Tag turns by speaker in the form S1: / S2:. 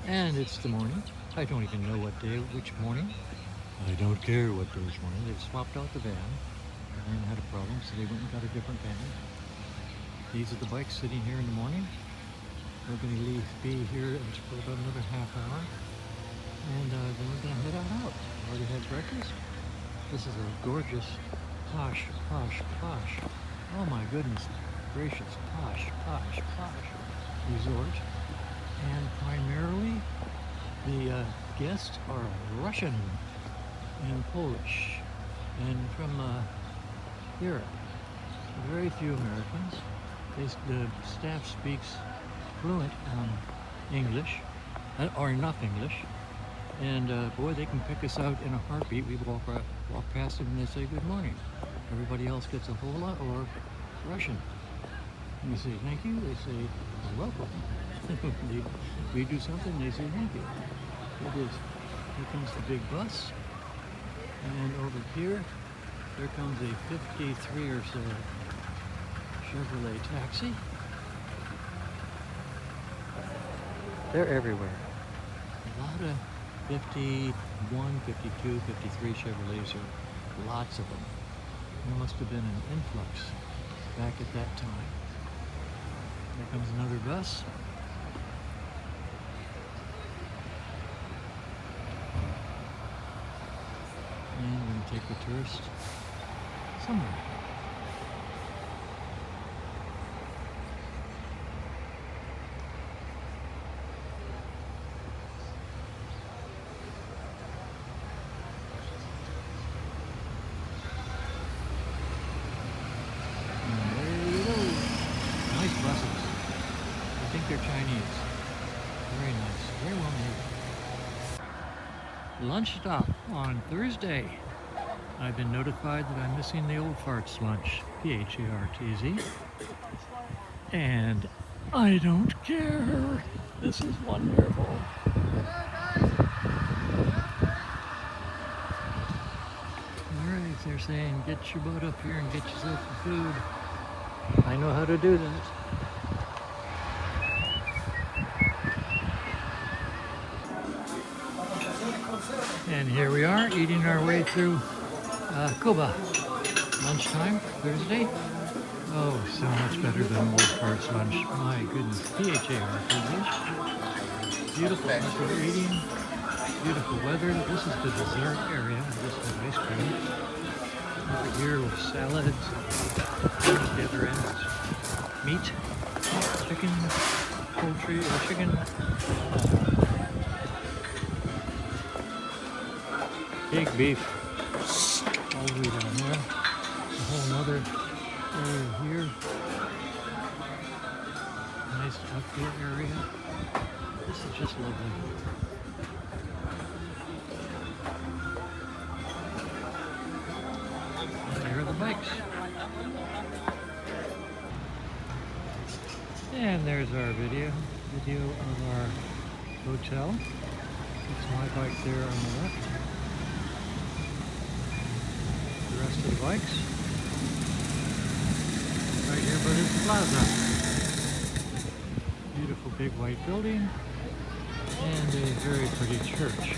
S1: And it's the morning. I don't even know what day, which morning. I don't care what day it's morning. They've swapped out the van. The van had a problem, so they went and got a different van. These are the bikes sitting here in the morning. We're going to be here for about another half hour. And then we're going to head out. Already had breakfast. This is a gorgeous, posh. Oh my goodness gracious, posh resort. And primarily the guests are Russian and Polish and from Europe. Very few Americans. The staff speaks fluent English, or enough English, and boy, they can pick us out in a heartbeat. We walk past them and they say good morning. Everybody else gets a hola or Russian. We say thank you, they say you're welcome. We do something, they say thank you. Here comes the big bus, and over here, there comes a 53 or so Chevrolet taxi. They're everywhere. A lot of 51, 52, 53 Chevrolets, or lots of them. There must have been an influx back at that time. There comes another bus. And we're going to take the tourist somewhere. And there you go. Nice buses. I think they're Chinese. Very nice. Very well made. Lunch stop on Thursday. I've been notified that I'm missing the Old Farts lunch, P-H-A-R-T-Z, and I don't care. This is wonderful. Alright, they're saying get your butt up here and get yourself some food. I know how to do that. And here we are, eating our way through Cuba. Lunchtime, Thursday. Oh, so much better than Old Farts lunch. My goodness, P-H-A-R-T-Z. Beautiful outdoor eating, beautiful weather. This is the dessert area. This is ice cream. Over here with salads. And at the other end is meat, chicken, poultry, or chicken. Pig, beef. All the way down there. A whole other area here. Nice outdoor area. This is just lovely. And there are the bikes. And there's our video of our hotel. It's my bike there on the left. The rest of the bikes right here by this plaza. Beautiful big white building and a very pretty church.